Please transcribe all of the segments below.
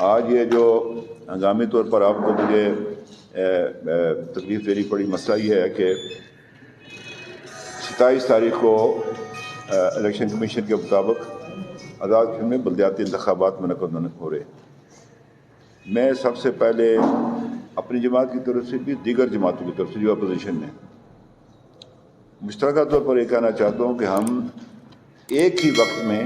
آج یہ جو ہنگامی طور پر آپ کو مجھے تکلیف دینی پڑی، مسئلہ یہ ہے کہ 27 تاریخ کو الیکشن کمیشن کے مطابق آزاد کشمیر میں بلدیاتی انتخابات منعقد ہو رہے ہیں۔ میں سب سے پہلے اپنی جماعت کی طرف سے بھی دیگر جماعتوں کی طرف سے جو اپوزیشن ہے مشترکہ طور پر یہ کہنا چاہتا ہوں کہ ہم ایک ہی وقت میں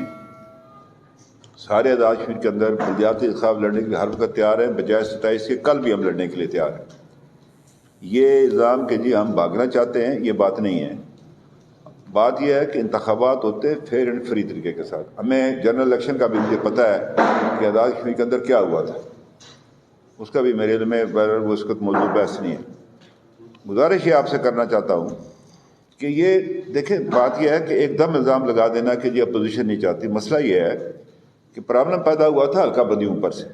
سارے آزاد کشمیر کے اندر بلدیاتی انتخاب لڑنے کے لیے ہر وقت تیار ہیں، بجائے 27 کے کل بھی ہم لڑنے کے لیے تیار ہیں۔ یہ الزام کہ جی ہم بھاگنا چاہتے ہیں، یہ بات نہیں ہے۔ بات یہ ہے کہ انتخابات ہوتے فیئر اینڈ فری طریقے کے ساتھ۔ ہمیں جنرل الیکشن کا بھی مجھے پتہ ہے کہ آزاد کشمیر کے اندر کیا ہوا تھا، اس کا بھی میرے علم میں وہ اس وقت موضوع بحث نہیں ہے۔ گزارش یہ آپ سے کرنا چاہتا ہوں کہ یہ دیکھیں، بات یہ ہے کہ ایک دم الزام لگا دینا کہ جی اپوزیشن نہیں چاہتی۔ مسئلہ یہ ہے کہ پرابلم پیدا ہوا تھا حلقہ بندیوں اوپر سے،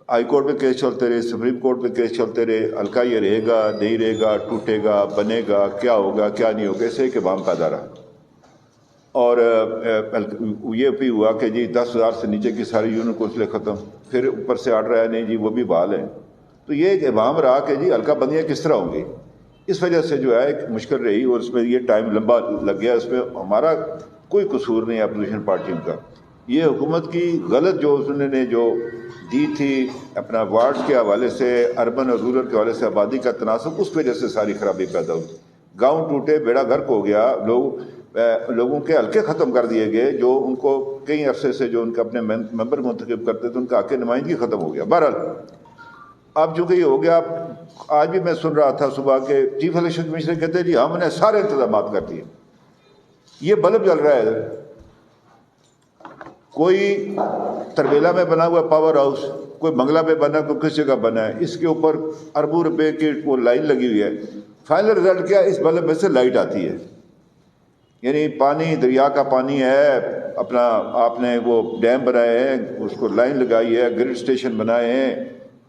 ہائی کورٹ میں کیس چلتے رہے، سپریم کورٹ میں کیس چلتے رہے، حلقہ یہ رہے گا نہیں رہے گا، ٹوٹے گا بنے گا، کیا ہوگا کیا نہیں ہوگا، اسے کہ بام پیدا رہا۔ اور یہ بھی ہوا کہ جی 10,000 سے نیچے کی ساری یونین کونسلیں ختم، پھر اوپر سے آرڈر آیا نہیں جی وہ بھی بحال ہے۔ تو یہ ایک ابہام رہا کہ جی حلقہ بندیاں کس طرح ہوں گی، اس وجہ سے جو ہے ایک مشکل رہی اور اس میں یہ ٹائم لمبا لگ گیا۔ اس میں ہمارا کوئی قصور نہیں ہے اپوزیشن پارٹیوں کا، یہ حکومت کی غلط جو انہوں نے جو دی تھی اپنا وارڈز کے حوالے سے، اربن اور رورل کے حوالے سے آبادی کا تناسب، اس وجہ سے ساری خرابی پیدا ہوئی۔ گاؤں ٹوٹے، بیڑا غرق ہو گیا، لوگوں کے حلقے ختم کر دیے گئے، جو ان کو کئی عرصے سے جو ان کا اپنے ممبر منتخب کرتے تھے ان کا حق نمائندگی ختم ہو گیا۔ بہرحال اب چونکہ یہ ہو گیا، آج بھی میں سن رہا تھا صبح کے چیف الیکشن کمیشنر کہتے ہیں جی ہم نے سارے انتظامات کر دیے۔ یہ بلب جل رہا ہے، کوئی تربیلا میں بنا ہوا پاور ہاؤس، کوئی بنگلہ میں بنا، کوئی کس جگہ بنا ہے، اس کے اوپر اربوں روپے کی وہ لائن لگی ہوئی ہے۔ فائنل رزلٹ کیا، اس بلب میں سے لائٹ آتی ہے، یعنی پانی دریا کا پانی ہے، اپنا آپ نے وہ ڈیم بنائے ہیں، اس کو لائن لگائی ہے، گرڈ اسٹیشن بنائے ہیں،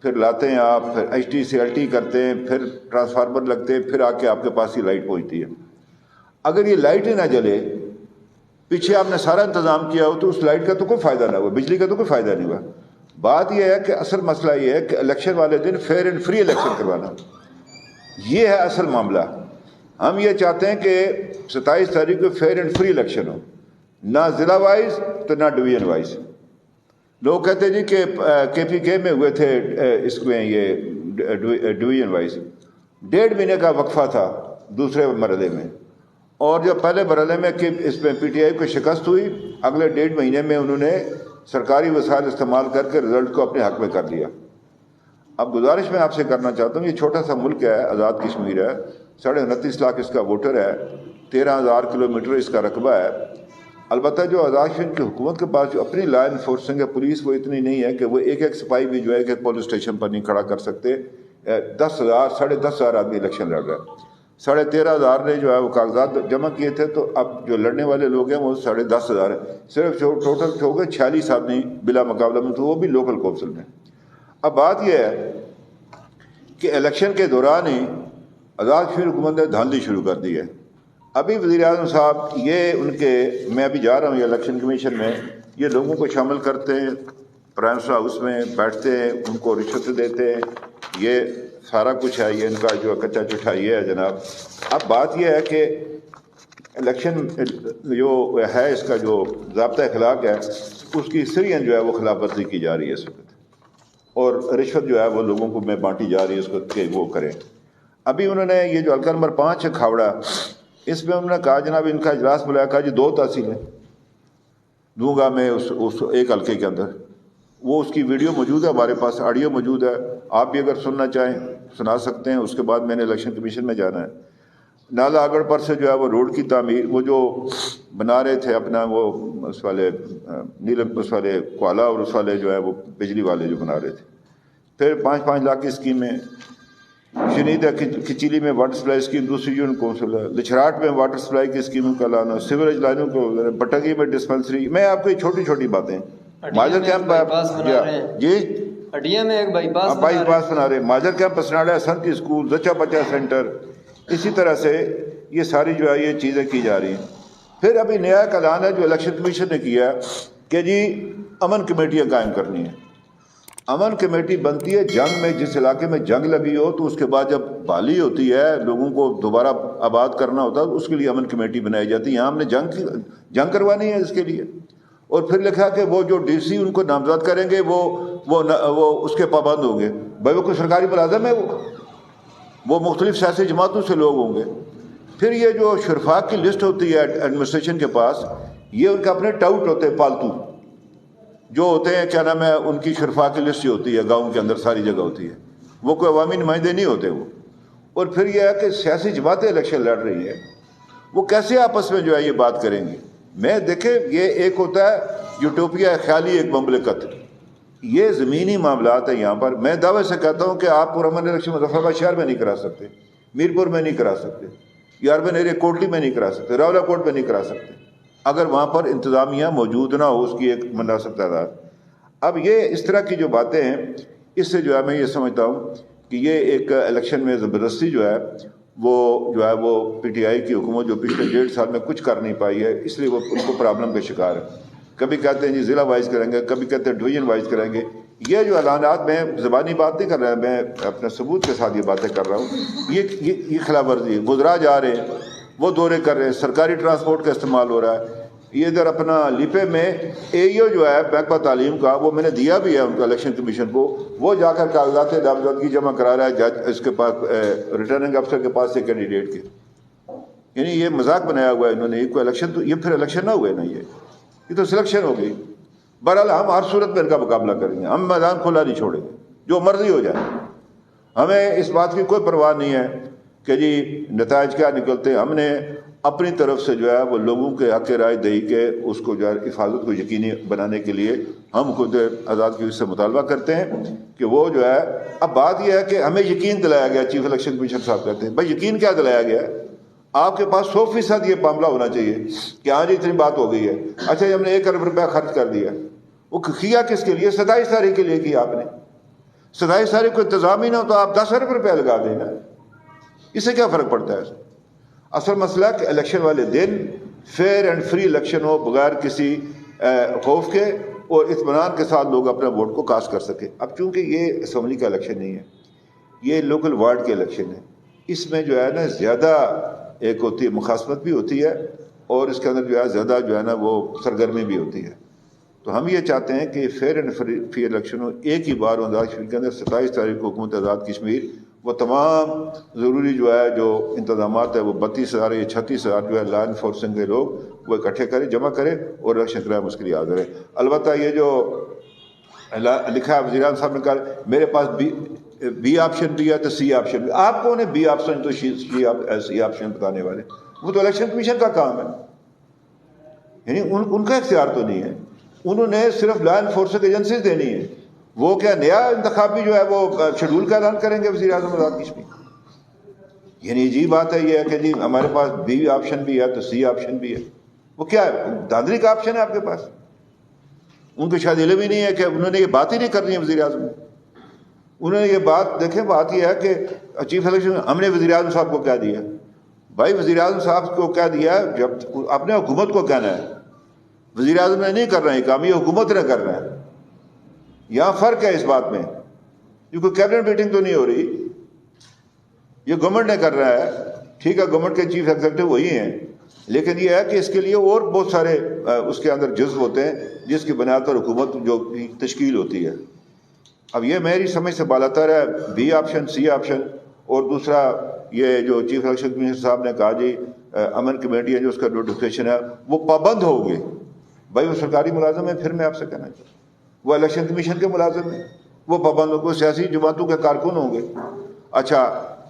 پھر لاتے ہیں آپ، پھر ایچ ٹی سے ایل ٹی کرتے ہیں، پھر ٹرانسفارمر لگتے ہیں، پھر آ کے آپ کے پاس ہی لائٹ پہنچتی ہے۔ اگر یہ لائٹ ہی نہ جلے، پیچھے آپ نے سارا انتظام کیا ہو، تو اس لائٹ کا تو کوئی فائدہ نہ ہوا، بجلی کا تو کوئی فائدہ نہیں ہوا۔ بات یہ ہے کہ اصل مسئلہ یہ ہے کہ الیکشن والے دن فیئر اینڈ فری الیکشن کروانا، یہ ہے اصل معاملہ۔ ہم یہ چاہتے ہیں کہ 27 تاریخ کو فیئر اینڈ فری الیکشن ہو، نہ ضلع وائز تو نہ ڈویژن وائز۔ لوگ کہتے ہیں جی کہ کے پی کے میں ہوئے تھے اس میں یہ ڈویژن وائز، 1.5 مہینے کا وقفہ تھا دوسرے مرحلے میں، اور جو پہلے مرحلے میں کہ اس میں پی ٹی آئی کو شکست ہوئی، اگلے 1.5 مہینے میں انہوں نے سرکاری وسائل استعمال کر کے رزلٹ کو اپنے حق میں کر لیا۔ اب گزارش میں آپ سے کرنا چاہتا ہوں، یہ چھوٹا سا ملک ہے، آزاد کشمیر ہے، 29.5 لاکھ اس کا ووٹر ہے، 13,000 کلومیٹر اس کا رقبہ ہے۔ البتہ جو آزاد کشمیر کی حکومت کے پاس جو اپنی لا انفورسنگ ہے، پولیس، وہ اتنی نہیں ہے کہ وہ ایک سپاہی بھی جو ہے کہ پولیس اسٹیشن پر نہیں کھڑا کر سکتے۔ 10,000 10,500 آدمی الیکشن لڑ رہا ہے، 13,500 نے جو ہے وہ کاغذات جمع کیے تھے، تو اب جو لڑنے والے لوگ ہیں وہ 10,500 ہیں، صرف ٹوٹل ہو گئے 46 آدمی بلا مقابلہ میں، تو وہ بھی لوکل کونسل میں۔ اب بات یہ ہے کہ الیکشن کے دوران ہی آزاد کشمیر حکومت نے دھاندلی شروع کر دی ہے۔ ابھی وزیر اعظم صاحب یہ ان کے، میں ابھی جا رہا ہوں یہ الیکشن کمیشن میں، یہ لوگوں کو شامل کرتے ہیں، پرائم منسٹر ہاؤس میں بیٹھتے ہیں، ان کو رشوت دیتے ہیں، یہ سارا کچھ ہے، یہ ان کا جو کچا چٹھا یہ ہے جناب۔ اب بات یہ ہے کہ الیکشن جو ہے اس کا جو ضابطہ اخلاق ہے، اس کی سرین جو ہے وہ خلاف ورزی کی جا رہی ہے اس وقت، اور رشوت جو ہے وہ لوگوں کو میں بانٹی جا رہی ہے اس وقت کہ وہ کریں۔ ابھی انہوں نے یہ جو حلقہ نمبر 5 ہے کھاوڑا، اس میں انہوں نے کہا جناب ان کا اجلاس بلایا، کہا جی 2 تحصیلیں دوں گا میں اس ایک حلقے کے اندر۔ وہ اس کی ویڈیو موجود ہے ہمارے پاس، آڈیو موجود ہے، آپ بھی اگر سننا چاہیں سنا سکتے ہیں۔ اس کے بعد میں نے الیکشن کمیشن میں جانا ہے۔ نالا آگڑ پر سے جو ہے وہ روڈ کی تعمیر، وہ جو بنا رہے تھے اپنا وہ اس والے نیلم، اس والے کوالہ، اور اس والے جو ہے وہ بجلی والے جو بنا رہے تھے۔ پھر 5-5 لاکھ کی اسکیمیں، شنیدہ کچیلی میں واٹر سپلائی اسکیم دوسری یونین کونسل ہے، لچھراٹ میں واٹر سپلائی کی اسکیموں کا لانا، سیوریج لائنوں کو، بٹگی میں ڈسپنسری۔ میں آپ کو یہ چھوٹی چھوٹی باتیں، ماجر کیمپ جی اڈیا میں ایک بائی پاس بنا رہے ہیں، ماجر کیمپ پسناڑا سنتی اسکول، زچہ بچہ سینٹر، اسی طرح سے یہ ساری جو ہے یہ چیزیں کی جا رہی ہیں۔ پھر ابھی نیا ایک اعلان ہے جو الیکشن کمیشن نے کیا ہے کہ جی امن کمیٹیاں قائم کرنی ہیں۔ امن کمیٹی بنتی ہے جنگ میں، جس علاقے میں جنگ لگی ہو تو اس کے بعد جب بحالی ہوتی ہے، لوگوں کو دوبارہ آباد کرنا ہوتا ہے، اس کے لیے امن کمیٹی بنائی جاتی ہے۔ یہاں ہم نے جنگ کروانی ہے اس کے لیے، اور پھر لکھا کہ وہ جو ڈی سی ان کو نامزد کریں گے وہ اس کے پابند ہوں گے۔ بھائی وہ کوئی سرکاری ملازم ہے؟ وہ مختلف سیاسی جماعتوں سے لوگ ہوں گے۔ پھر یہ جو شرفاء کی لسٹ ہوتی ہے ایڈمنسٹریشن کے پاس، یہ ان کے اپنے ٹاؤٹ ہوتے ہیں، پالتو جو ہوتے ہیں، کیا نام ہے، ان کی شرفاء کی لسٹ جو ہوتی ہے گاؤں کے اندر ساری جگہ ہوتی ہے، وہ کوئی عوامی نمائندے نہیں ہوتے وہ۔ اور پھر یہ ہے کہ سیاسی جماعتیں الیکشن لڑ رہی ہیں، وہ کیسے آپس میں جو ہے یہ بات کریں گی؟ میں دیکھیں، یہ ایک ہوتا ہے یوٹوپیا، خیالی ایک مملکت، یہ زمینی معاملات ہیں یہاں پر۔ میں دعوے سے کہتا ہوں کہ آپ پرامن الیکشن مظفر آباد شہر میں نہیں کرا سکتے، میرپور میں نہیں کرا سکتے، یا اربن ایریا کوٹلی میں نہیں کرا سکتے، راولا کوٹ میں نہیں کرا سکتے، اگر وہاں پر انتظامیہ موجود نہ ہو، اس کی ایک مناسب تعداد۔ اب یہ اس طرح کی جو باتیں ہیں، اس سے جو ہے میں یہ سمجھتا ہوں کہ یہ ایک الیکشن میں زبردستی جو ہے وہ پی ٹی آئی کی حکومت جو پچھلے 1.5 سال میں کچھ کر نہیں پائی ہے، اس لیے وہ ان کو پرابلم کا شکار ہے۔ کبھی کہتے ہیں جی ضلع وائز کریں گے، کبھی کہتے ہیں ڈویژن وائز کریں گے۔ یہ جو اعلانات، میں زبانی بات نہیں کر رہا، میں اپنے ثبوت کے ساتھ یہ باتیں کر رہا ہوں، یہ خلاف ورزی ہے۔ وزراء جا رہے ہیں، وہ دورے کر رہے ہیں، سرکاری ٹرانسپورٹ کا استعمال ہو رہا ہے۔ یہ ادھر اپنا لیپے میں اے ای او جو ہے محکمہ تعلیم کا، وہ میں نے دیا بھی ہے ان کو الیکشن کمیشن کو، وہ جا کر کاغذات نامزدگی جمع کرا رہا ہے جج اس کے پاس، ریٹرننگ افسر کے پاس سے کینڈیڈیٹ کے۔ یعنی یہ مذاق بنایا ہوا ہے انہوں نے، کوئی الیکشن تو یہ پھر الیکشن نہ ہوئے نا، یہ تو سلیکشن ہو گئی۔ بہرحال ہم ہر صورت میں ان کا مقابلہ کریں گے، ہم میدان کھلا نہیں چھوڑیں گے، جو مرضی ہو جائے۔ ہمیں اس بات کی کوئی پرواہ نہیں ہے کہ جی نتائج کیا نکلتے ہیں۔ ہم نے اپنی طرف سے جو ہے وہ لوگوں کے حق رائے دہی کے اس کو جو ہے حفاظت کو یقینی بنانے کے لیے ہم خود آزاد کی سے مطالبہ کرتے ہیں کہ وہ جو ہے، اب بات یہ ہے کہ ہمیں یقین دلایا گیا، چیف الیکشن کمیشن صاحب کہتے ہیں بھائی یقین کیا دلایا گیا ہے؟ آپ کے پاس 100% یہ معاملہ ہونا چاہیے کہ ہاں جی اتنی بات ہو گئی ہے، اچھا ہم نے 1 ارب روپیہ خرچ کر دیا، وہ کیا کس کے لیے؟ 27 تاریخ کے لیے کیا آپ نے۔ 27 تاریخ کو انتظام ہی نہ ہو تو آپ 10 ارب روپیہ لگا دیں نا، اس سے کیا فرق پڑتا ہے؟ اصل مسئلہ کہ الیکشن والے دن فیئر اینڈ فری الیکشن ہو، بغیر کسی خوف کے اور اطمینان کے ساتھ لوگ اپنے ووٹ کو کاسٹ کر سکے۔ اب چونکہ یہ اسمبلی کا الیکشن نہیں ہے، یہ لوکل وارڈ کے الیکشن ہے، اس میں جو ہے نا زیادہ ایک ہوتی ہے، مخاصمت بھی ہوتی ہے، اور اس کے اندر جو ہے زیادہ جو ہے نا وہ سرگرمی بھی ہوتی ہے۔ تو ہم یہ چاہتے ہیں کہ فیئر اینڈ فری الیکشن ہو، ایک ہی بار آزاد کشمیر کے اندر 27 تاریخ کو حکومت آزاد کشمیر وہ تمام ضروری جو ہے جو انتظامات ہے، وہ 32,000 یا 36,000 جو ہے لا انفورسنگ کے لوگ وہ اکٹھے کرے، جمع کرے اور الیکشن کرائے، اس کے لیے حاضر ہے۔ البتہ یہ جو لکھا ہے وزیر اعظم صاحب نے کہا میرے پاس بی آپشن بھی ہے تو سی آپشن بھی۔ آپ کون ہے بی آپشن تو سی آپشن بتانے والے؟ وہ تو الیکشن کمیشن کا کام ہے، یعنی ان کا اختیار تو نہیں ہے، انہوں نے صرف لا انفورسنگ ایجنسیز دینی ہے۔ وہ کیا نیا انتخابی جو ہے وہ شیڈول کا اعلان کریں گے وزیر اعظم آزاد کشمیر؟ یعنی عجیب بات ہے یہ ہے کہ جی ہمارے پاس بی آپشن بھی ہے تو سی آپشن بھی ہے۔ وہ کیا ہے، دھاندلی کا آپشن ہے آپ کے پاس؟ ان کو شاید علم ہی نہیں ہے کہ انہوں نے یہ بات ہی نہیں کرنی ہے وزیر اعظم نے۔ انہوں نے یہ بات، دیکھیں بات یہ ہے کہ چیف الیکشن ہم نے وزیر اعظم صاحب کو کہہ دیا، بھائی وزیر اعظم صاحب کو کہہ دیا، جب اپنے حکومت کو کہنا ہے، وزیر اعظم نے نہیں کرنا ہے کام، یہ حکومت نے کرنا ہے۔ یہاں فرق ہے اس بات میں، یہ کوئی کیبنٹ میٹنگ تو نہیں ہو رہی، یہ گورنمنٹ نے کر رہا ہے، ٹھیک ہے گورنمنٹ کے چیف ایگزیکٹو وہی ہیں، لیکن یہ ہے کہ اس کے لیے اور بہت سارے اس کے اندر جزو ہوتے ہیں جس کی بنیاد پر حکومت جو تشکیل ہوتی ہے۔ اب یہ میری سمجھ سے بالاتر ہے بی آپشن، سی آپشن، اور دوسرا یہ جو چیف الیکشن کمیشنر صاحب نے کہا جی امن کمیٹی ہے جو اس کا نوٹیفکیشن ہے وہ پابند ہوگے۔ بھائی وہ سرکاری ملازم ہے، پھر میں آپ سے کہنا چاہتا ہوں وہ الیکشن کمیشن کے ملازم ہیں، وہ پابند ہوں گے، سیاسی جماعتوں کے کارکن ہوں گے۔ اچھا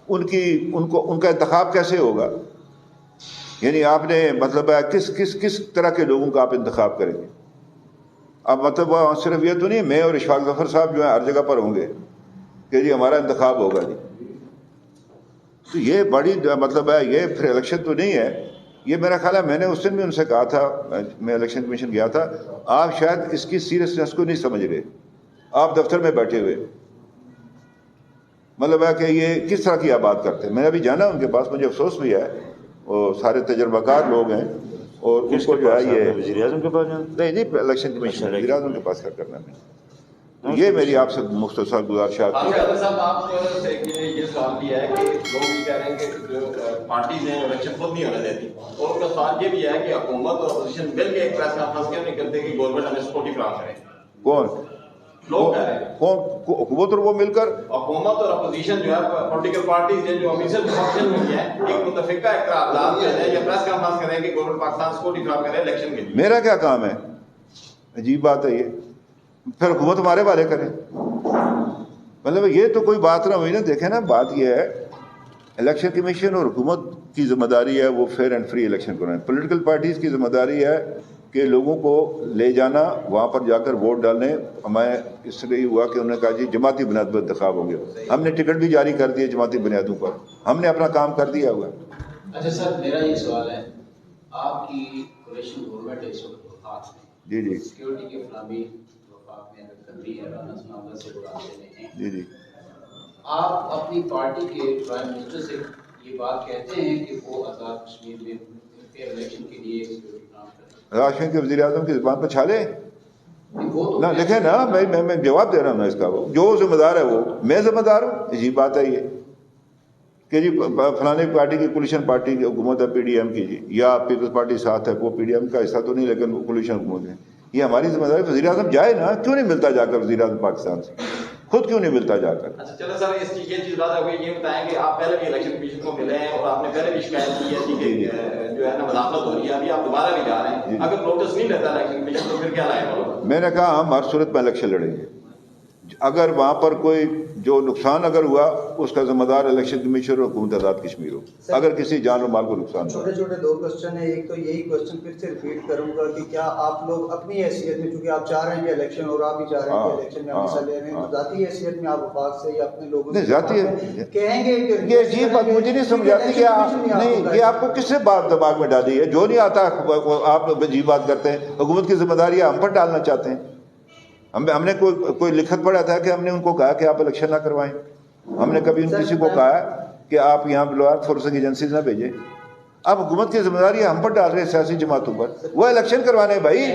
ان کا انتخاب کیسے ہوگا؟ یعنی آپ نے مطلب ہے کس طرح کے لوگوں کا آپ انتخاب کریں گے؟ اب مطلب صرف یہ تو نہیں میں اور اشفاق ظفر صاحب جو ہیں ہر جگہ پر ہوں گے کہ جی ہمارا انتخاب ہوگا جی، تو یہ بڑی مطلب ہے، یہ پھر الیکشن تو نہیں ہے۔ یہ میرا خیال ہے میں نے اس دن بھی ان سے کہا تھا، میں الیکشن کمیشن گیا تھا، آپ شاید اس کی سیریسنس کو نہیں سمجھ رہے، آپ دفتر میں بیٹھے ہوئے، مطلب ہے کہ یہ کس طرح کی آپ بات کرتے ہیں۔ میں نے ابھی جانا ان کے پاس، مجھے افسوس بھی ہے، وہ سارے تجربہ کار لوگ ہیں، اور اس کو جو ہے یہ وزیر اعظم کے پاس جانا؟ نہیں الیکشن کمیشن وزیر اعظم کے پاس کیا کرنا ہے۔ یہ میری آپ سے مختصر گزارشات ہے۔ ڈاکٹر صاحب آپ سے یہ سوال بھی ہے کہ لوگ یہ کہہ رہے ہیں کہ جو پارٹیز ہیں الیکشن خود نہیں ہونے دیتی، اور ان کا سوال یہ بھی ہے کہ حکومت اور اپوزیشن مل کے ایک پریس کانفرنس کیوں نہیں کرتے کہ گورنمنٹ ہمیں سپورٹی فراہم کرے؟ کون لوگ کہہ رہے ہیں کون حکومت اور وہ مل کر حکومت اور اپوزیشن جو ہے پولیٹیکل پارٹیز ہیں جو امیشن فنکشن میں ہیں ایک متفقہ اقرارداد جو ہے یا پریس کانفرنس کریں کہ گورنمنٹ پاکستان سپورٹی فراہم کرے الیکشن کے لیے۔ میرا کیا کام ہے؟ عجیب بات ہے یہ، پھر حکومت ہمارے والے کریں، مطلب یہ تو کوئی بات نہ ہوئی نا۔ دیکھیں نا، بات یہ ہے الیکشن کمیشن اور حکومت کی ذمہ داری ہے وہ فیئر اینڈ فری الیکشن کرائیں، پولیٹیکل پارٹیز کی ذمہ داری ہے کہ لوگوں کو لے جانا، وہاں پر جا کر ووٹ ڈالنے۔ ہمیں اس لیے ہوا کہ انہوں نے کہا جی جماعتی بنیاد پر انتخاب ہوں گے، ہم نے ٹکٹ بھی جاری کر دیے جماعتی بنیادوں پر، ہم نے اپنا کام کر دیا ہوا۔ اچھا سر، میرا یہ سوال ہے، آپ کی کولیشن گورنمنٹ ہے اس وقت وفاق میں، جی سیکورٹی کے فلامی وفاق میں اگر کر رہی ہے، رانا سنابلہ سے بڑھاتے ہیں، جی آپ اپنی پارٹی کے پرائم منسٹر سے یہ بات کہتے ہیں کہ وہ آزاد کشمیر میں فیئر الیکشن کے لیے سیکورٹی فراہم کریں؟ راشن کے وزیر اعظم کی زبان پر چھالے وہ تو نہ دیکھیں نا، میں جواب دے رہا ہوں اس کا، جو ذمہ دار ہے وہ، میں ذمہ دار ہوں۔ عجیب بات ہے یہ کہ جی فلانے پارٹی کی کولیشن پارٹی کی حکومت ہے پی ڈی ایم کی، جی یا پیپلز پارٹی ساتھ ہے، وہ پی ڈی ایم کا حصہ تو نہیں لیکن وہ کولیشن حکومت ہے، یہ ہماری ذمہ داری۔ وزیر اعظم جائے نا، کیوں نہیں ملتا جا کر وزیر اعظم پاکستان سے، خود کیوں نہیں ملتا جا کر؟ اچھا چلو سر، اس کی یہ چیز بات ہوئی، یہ بتائیں کہ آپ پہلے بھی الیکشن کمیشن کو ملے ہیں اور آپ نے پہلے بھی شکایت کی ہے کہ جو ہے نا مداخلت ہو رہی ہے، ابھی آپ دوبارہ بھی جا رہے ہیں، اگر نوٹس نہیں لیتا الیکشن کمیشن تو پھر کیا لائے گا؟ میں نے کہا ہم ہر صورت میں الیکشن لڑیں گے، اگر وہاں پر کوئی جو نقصان اگر ہوا اس کا ذمہ دار الیکشن کمیشن اور حکومت آزاد کشمیر ہو، اگر کسی جان و مال کو نقصان ہوا۔ چھوٹے چھوٹے دو کوشچن ہیں، ایک تو یہی کوشچن پھر سے ریپیٹ کروں گا کہ کیا آپ لوگ اپنی حیثیت میں، چونکہ آپ چاہ رہے ہیں کہ الیکشن اور آپ بھی چاہ رہے ہیں کہ الیکشن میں ہم حصہ لے رہے ہیں، تو ذاتی حیثیت میں آپ وفاق سے یا اپنے لوگوں سے ذاتی کہیں گے کہ یہ عجیب بات مجھے نہیں سمجھ آتی کہ نہیں، یہ آپ کو کس سے بات دماغ میں ڈالی ہے؟ جو نہیں آتا آپ عجیب بات کرتے ہیں، حکومت کی ذمہ داری ہم پر ڈالنا چاہتے ہیں۔ ہم نے کوئی لکھت پڑھا تھا کہ ہم نے ان کو کہا کہ آپ الیکشن نہ کروائیں؟ ہم نے کبھی کسی کو کہا کہ آپ یہاں لا انفورسنگ ایجنسیز نہ بھیجیں؟ اب حکومت کی ذمہ داری ہم پر ڈال رہے ہیں سیاسی جماعتوں پر، وہ الیکشن کروانے ہیں بھائی۔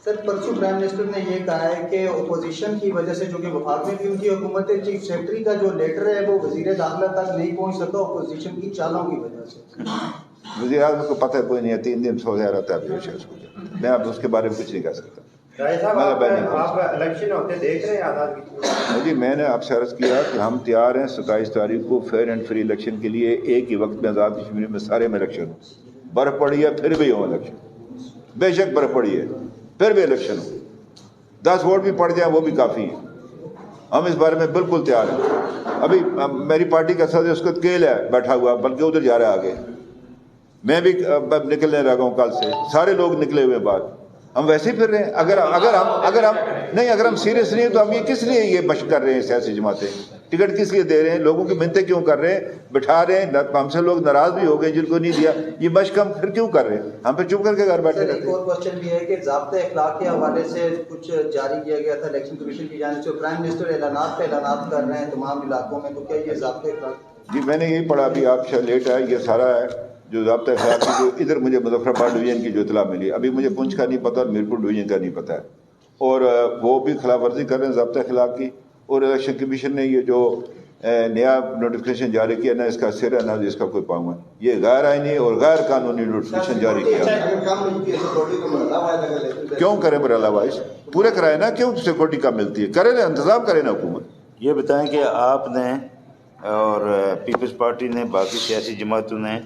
سر پرسوں پرائم منسٹر نے یہ کہا ہے کہ اپوزیشن کی وجہ سے، جو کہ وفاق میں بھی ان کی حکومت ہے، چیف سیکرٹری کا جو لیٹر ہے وہ وزیر داخلہ تک نہیں پہنچ سکا اپوزیشن کی چالوں کی وجہ سے۔ وزیر اعظم کو پتہ کوئی نہیں ہے، 3 دن سو رہا تھا میں اب اس کے بارے میں کچھ نہیں کہہ سکتا۔ آپ الیکشن ہوتے دیکھ رہے ہیں آزاد کشمیر؟ جی میں نے آپ سے عرض کیا کہ ہم تیار ہیں 27 تاریخ کو فیئر اینڈ فری الیکشن کے لیے، ایک ہی وقت میں آزاد کشمیر میں سارے میں الیکشن ہو، برف پڑی ہے پھر بھی ہو الیکشن، بے شک برف پڑی ہے پھر بھی الیکشن ہو، 10 ووٹ بھی پڑ جائیں وہ بھی کافی ہے، ہم اس بارے میں بالکل تیار ہیں۔ ابھی میری پارٹی کا صدر اس کو کیل ہے بیٹھا ہوا، بلکہ ادھر جا رہا ہے آگے، میں بھی نکلنے لگا ہوں کل سے، سارے لوگ نکلے ہوئے بعد، ہم ویسے ہی پھر رہے ہیں۔ اگر ہم سیریس نہیں ہیں تو ہم یہ کس لیے یہ مشق کر رہے ہیں؟ سیاسی جماعتیں ٹکٹ کس لیے دے رہے ہیں؟ لوگوں کی منتیں کیوں کر رہے ہیں؟ بٹھا رہے ہیں، ہم سے لوگ ناراض بھی ہو گئے جن کو نہیں دیا، یہ مشق ہم پھر کیوں کر رہے ہیں؟ ہم پھر چپ کر کے گھر بیٹھے سر رہتے ایک ہیں۔ اور کوشچن بھی ہے کہ ضابطۂ اخلاق کے حوالے سے کچھ جاری کیا گیا تھا الیکشن کمیشن کی جانب سے، پرائم منسٹر اعلانات کر رہے ہیں تمام علاقوں میں، تو کیا یہ ضابطۂ اخلاق؟ جی میں نے یہی پڑھا، ابھی آپ شاید لیٹ ہے، یہ سارا ہے جو ضابطۂ اخلاق کی، جو ادھر مجھے مظفر آباد ڈویژن کی جو اطلاع ملی، ابھی مجھے پنچ کا نہیں پتہ اور میرپور ڈویژن کا نہیں پتہ ہے، اور وہ بھی خلاف ورزی کر رہے ہیں ضابطۂ اخلاق کی۔ اور الیکشن کمیشن نے یہ جو نیا نوٹیفکیشن جاری کیا، نہ اس کا سر ہے نہ اس کا کوئی پاؤں ہے، یہ غیر آئینی اور غیر قانونی نوٹیفکیشن جاری کیا۔ کیوں کریں برالہ وائز؟ پورے کرائے نا، کیوں سیکورٹی کم ملتی ہے؟ کرے نا، انتظام کرے نا حکومت۔ یہ بتائیں کہ آپ نے اور پیپلز پارٹی نے، باقی سیاسی جماعتوں نے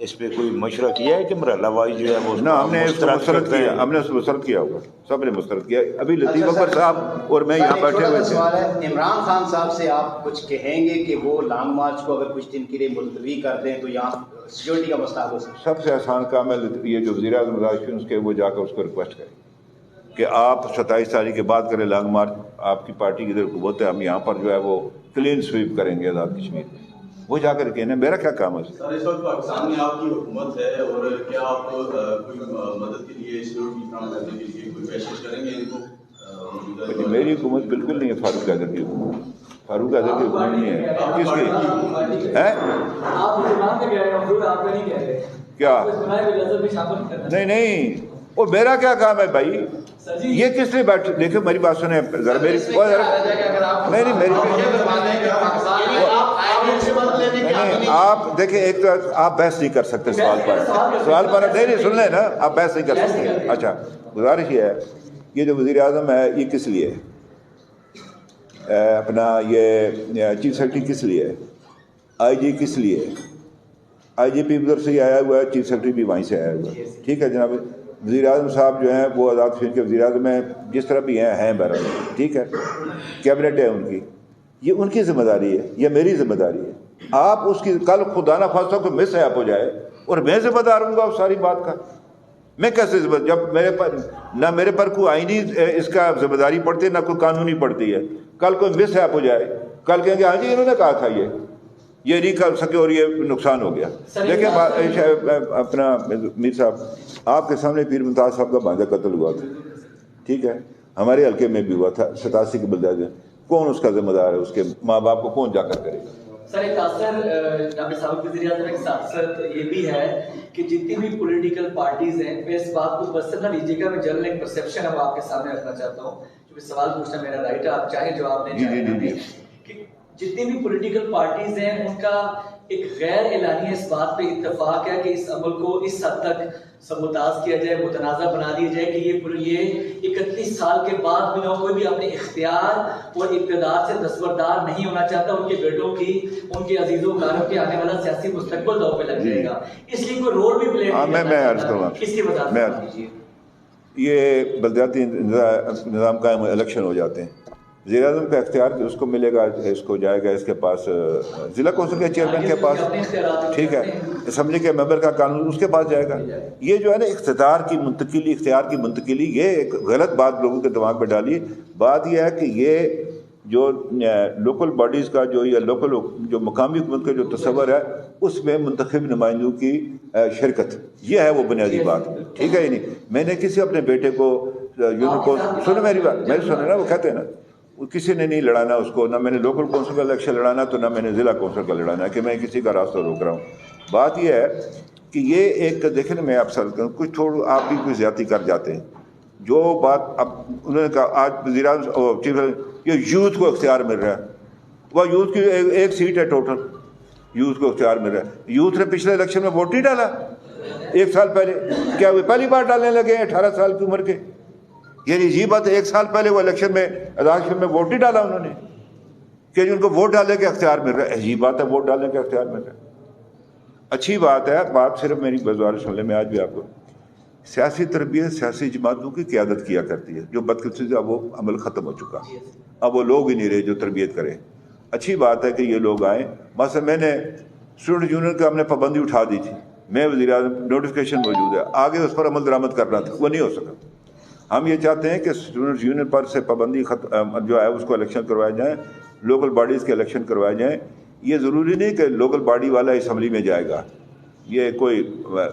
اس پہ کوئی مشورہ کیا ہے کہ مرحلہ وائز جو ہے وہ نہ ہم نے اس کو مسترد کیا، ہم نے اس کو مسترد کیا ہوگا، سب نے مسترد کیا۔ ابھی لطیف اکبر صاحب اور میں یہاں بیٹھے ہوئے تھے۔ سوال ہے، عمران خان صاحب سے آپ کچھ کہیں گے کہ وہ لانگ مارچ کو اگر کچھ دن کے لیے ملتوی کر دیں تو یہاں سیکورٹی کا مسئلہ ہو سکتا ہے؟ سب سے آسان کام ہے یہ جو وزیر اعظم اس کے، وہ جا کر اس کو ریکویسٹ کریں کہ آپ 27 تاریخ کے بعد کریں لانگ مارچ، آپ کی پارٹی کی ادھر حکومت ہے، ہم یہاں پر جو ہے وہ کلین سویپ کریں گے آزاد کشمیر میں، وہ جا کر کہنا میرا کیا کام ہے؟ سر اس وقت پاکستان میں آپ کی حکومت ہے، اور کیا آپ کوئی مدد کے لیے سیکورٹی فراہم کرنے کے لیے کوئی پیشکش کریں گے ان کو؟ میری حکومت بالکل نہیں ہے فاروق حیدر کی حکومت، فاروق حیدر کی حکومت نہیں ہے۔ کس کی ہے؟ کیا نہیں نہیں، اور میرا کیا کام ہے بھائی؟ یہ کس لیے بیٹھ دیکھیں میری بات سنیں ذرا میری نہیں آپ دیکھیں ایک تو آپ بحث نہیں کر سکتے سوال پر نہیں سن لیں نا آپ بحث نہیں کر سکتے. اچھا گزارش یہ ہے یہ جو وزیر اعظم ہے یہ کس لیے اپنا یہ چیف سیکرٹری کس لیے ہے آئی جی کس لیے آئی جی پی ادھر سے ہی آیا ہوا ہے چیف سیکرٹری بھی وہیں سے آیا ہوا ہے. ٹھیک ہے جناب وزیر اعظم صاحب جو ہیں وہ آزاد کشمیر کے وزیر اعظم ہیں جس طرح بھی ہیں بہرحال ٹھیک ہے کیبنٹ ہے ان کی یہ ان کی ذمہ داری ہے یہ میری ذمہ داری ہے. آپ اس کی کل خدا نہ خواستہ کو مس ایپ ہو جائے اور میں ذمہ دار ہوں گا اس ساری بات کا میں کیسے جب میرے پر نہ میرے پر کوئی آئینی اس کا ذمہ داری پڑتی ہے نہ کوئی قانونی پڑتی ہے. کل کوئی مس ایپ ہو جائے کل کہیں گے ہاں جی انہوں نے کہا تھا یہ نہیں کر سکے اور یہ نقصان ہو گیا. دیکھیں اپنا میر صاحب آپ کے سامنے پیر ممتاز صاحب کا بھانجا قتل ہوا تھا ٹھیک ہے ہمارے حلقے میں بھی ہوا تھا 87 کے بلدیات میں. کون اس کا ذمہ دار ہے؟ اس کے ماں باپ کو کون جا کر کرے گا؟ سر ایک اثر جناب سابق وزیر اعظم ایک اثر یہ بھی ہے کہ جتنی بھی پولیٹیکل پارٹیز ہیں میں اس بات کو بس نہ لیجیے گا میں جنرل ایک پرسیپشن اب آپ کے سامنے رکھنا چاہتا ہوں کیونکہ سوال پوچھنا میرا رائٹ ہے آپ چاہیں جواب دیں کہ جتنی بھی پولیٹیکل پارٹیز ہیں ان کا ایک غیر اعلانیہ اس بات پہ اتفاق ہے کہ اس عمل کو اس حد تک سبوتاز کیا جائے متنازع بنا دیا جائے کہ یہ 31 سال کے بعد بھی کوئی بھی اپنے اختیار اور اقتدار سے دستبردار نہیں ہونا چاہتا. ان کے بیٹوں کی ان کے عزیزوں کاروں کے آنے والا سیاسی مستقبل دو پہ لگ جائے گا اس لیے کوئی رول بھی پلے نہیں کرنا. اس کی وجہ سے یہ بلدیاتی نظام قائم الیکشن ہو جاتے ہیں وزیر اعظم کا اختیار اس کو ملے گا اس کو جائے گا اس کے پاس ضلع کونسل کے چیئرمین کے پاس ٹھیک ہے اسمبلی کے ممبر کا قانون اس کے پاس جائے گا. یہ جو ہے نا اقتدار کی منتقلی اختیار کی منتقلی یہ ایک غلط بات لوگوں کے دماغ میں ڈالی. بات یہ ہے کہ یہ جو لوکل باڈیز کا جو یا لوکل جو مقامی حکومت کا جو تصور ہے اس میں منتخب نمائندوں کی شرکت یہ ہے وہ بنیادی بات ٹھیک ہے. نہیں میں نے کسی اپنے بیٹے کو سنو میری بات میں سنو نا وہ کہتے ہیں نا کسی نے نہیں لڑانا اس کو نہ میں نے لوکل کونسل کا الیکشن لڑانا تو نہ میں نے ضلع کونسل کا لڑانا کہ میں کسی کا راستہ روک رہا ہوں. بات یہ ہے کہ یہ ایک دیکھیں نا میں آپ سر کروں کچھ تھوڑا آپ بھی کوئی زیادتی کر جاتے ہیں جو بات اب انہوں نے کہا آج وزیر اعظم یہ یوتھ کو اختیار مل رہا ہے وہ یوتھ کی ایک سیٹ ہے ٹوٹل یوتھ کو اختیار مل رہا ہے. یوتھ نے پچھلے الیکشن میں ووٹ نہیں ڈالا 1 سال پہلے کیا وہ پہلی بار ڈالنے لگے ہیں 18 سال کی عمر کے یعنی عجیب بات ہے 1 سال پہلے وہ الیکشن میں الیکشن میں ووٹ نہیں ڈالا انہوں نے کہ ان کو ووٹ ڈالنے کا اختیار مل رہا ہے. عجیب بات ہے ووٹ ڈالنے کا اختیار مل رہا ہے. اچھی بات ہے بات صرف میری گزارش سن لیں میں آج بھی آپ کو سیاسی تربیت سیاسی جماعتوں کی قیادت کیا کرتی ہے جو بدقسمتی سے اب وہ عمل ختم ہو چکا اب وہ لوگ ہی نہیں رہے جو تربیت کریں. اچھی بات ہے کہ یہ لوگ آئیں مثلا میں نے اسٹوڈنٹ یونین کا ہم نے پابندی اٹھا دی تھی میں وزیر اعظم نوٹیفکیشن موجود ہے آگے اس پر عمل درآمد کرنا تھا وہ نہیں ہو سکا. ہم یہ چاہتے ہیں کہ اسٹوڈنٹ یونین پر سے پابندی جو ہے اس کو الیکشن کروائے جائیں لوکل باڈیز کے الیکشن کروائے جائیں. یہ ضروری نہیں کہ لوکل باڈی والا اسمبلی میں جائے گا یہ کوئی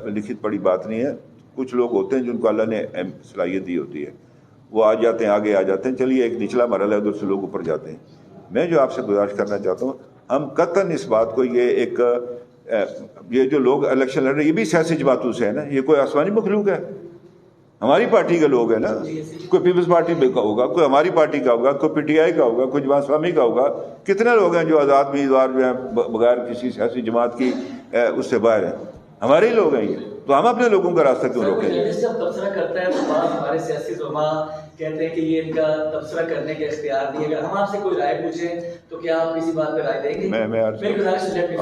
لکھت پڑھی بات نہیں ہے. کچھ لوگ ہوتے ہیں جن کو اللہ نے صلاحیت دی ہوتی ہے وہ آ جاتے ہیں آگے آ جاتے ہیں. چلیے ایک نچلا مرحلہ ہے ادھر سے لوگ اوپر جاتے ہیں. میں جو آپ سے گزارش کرنا چاہتا ہوں ہم قطعاً اس بات کو یہ جو لوگ الیکشن لڑ رہے ہیں یہ بھی سیاسی جماعتوں سے ہے نا یہ کوئی آسمانی مخلوق ہے ہماری پارٹی کے لوگ ہیں نا کوئی پیپلز پارٹی کا ہوگا کوئی ہماری پارٹی کا ہوگا کوئی پی ٹی آئی کا ہوگا کوئی جماعت اسلامی کا ہوگا. کتنے لوگ ہیں جو آزاد امیدوار جو ہیں بغیر کسی سیاسی جماعت کی اس سے باہر ہیں ہمارے ہی لوگ ہیں یہ تو ہم اپنے لوگوں کا راستہ کیوں روکیں گے. جب تبصرہ کرتا ہے تو بعض ہمارے سیاسی زعماء کہتے ہیں کہ یہ ان کا تبصرہ کرنے کا اختیار نہیں ہے. اگر ہم آپ سے کوئی رائے پوچھیں تو کیا آپ کسی بات پہ رائے دیں گے؟ میری گزارش ہے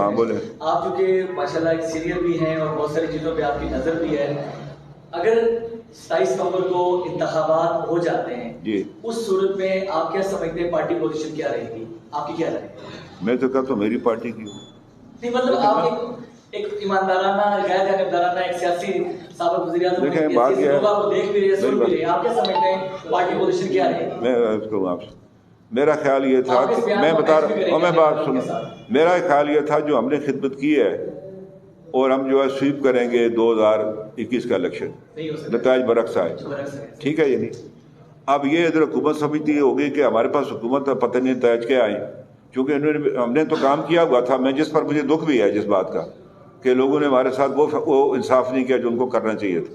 آپ چونکہ ماشاءاللہ ایک سینئر بھی ہیں اور بہت ساری چیزوں پہ آپ کی نظر بھی ہے. اگر 27 نومبر کو انتخابات ہو جاتے ہیں جی اس صورت میں آپ کیا سمجھتے ہیں پارٹی پوزیشن کیا رہے گی آپ کی کیا رہے گی؟ میں تو کہتا ہوں میری پارٹی کی نہیں مطلب آپ ایک ایماندارانہ غیر جانبدارانہ ایک سیاسی سابق وزیر اعظم کو دیکھ بھی رہے سن بھی رہے آپ کیا سمجھتے ہیں پارٹی پوزیشن کیا رہے گی؟ میں عرض کروں آپ سے میرا خیال یہ تھا کہ میں بتا رہا ہوں میں بات سنوں میرا خیال یہ تھا جو ہم نے خدمت کی ہے اور ہم جو ہے سویپ کریں گے 2021 کا الیکشن نتائج برعکس آئے ٹھیک ہے. یعنی اب یہ ادھر حکومت سمجھتی ہوگی کہ ہمارے پاس حکومت پتہ نہیں نتائج کیا آئے چونکہ ہم نے تو کام کیا ہوا تھا. میں جس پر مجھے دکھ بھی ہے جس بات کا کہ لوگوں نے ہمارے ساتھ وہ انصاف نہیں کیا جو ان کو کرنا چاہیے تھا.